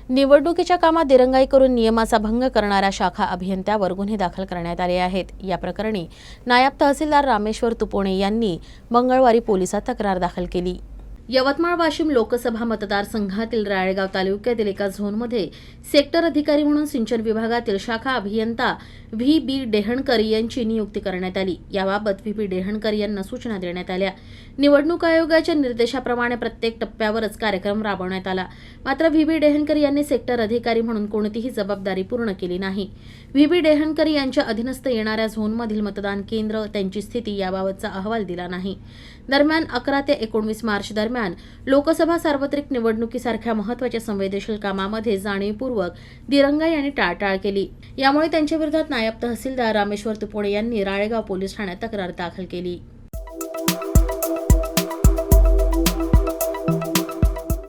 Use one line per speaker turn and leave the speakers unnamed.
निवडणुकीच्या कामात दिरंगाई करून नियमाचा भंग करणाऱ्या शाखा अभियंत्यावर गुन्हे दाखल करण्यात आले आहेत। या प्रकरणी नायब तहसीलदार रामेश्वर तुपोणे यांनी मंगळवारी पोलिसात तक्रार दाखल केली। यवतमाळ वाशिम लोकसभा मतदारसंघातील राळेगाव तालुक्यातील एका झोनमध्ये सेक्टर अधिकारी म्हणून सिंचन विभागातील शाखा अभियंता व्ही.बी. डेहणकर यांची नियुक्ती करण्यात आली। याबाबत व्ही.बी. डेहणकर यांना सूचना देण्यात आल्या। निवडणूक आयोगाच्या निर्देशाप्रमाणे प्रत्येक टप्प्यावरच कार्यक्रम राबवण्यात आला। मात्र व्ही.बी. डेहणकर यांनी सेक्टर अधिकारी म्हणून कोणतीही जबाबदारी पूर्ण केली नाही। व्ही.बी. डेहणकर यांच्या अधीनस्थ येणाऱ्या झोनमधील मतदान केंद्र, त्यांची स्थिती याबाबतचा अहवाल दिला नाही। दरम्यान 11 ते 19 मार्च दरम्यान लोकसभा सार्वत्रिक निवडणुकीसारख्या महत्त्वाच्या संवेदनशील कामामध्ये जाणीवपूर्वक दिरंगाई आणि टाळाटाळ केली। यामुळे त्यांच्या विरोधात नायब तहसीलदार रामेश्वर तुपोणे यांनी राळेगाव पोलीस ठाण्यात तक्रार दाखल केली।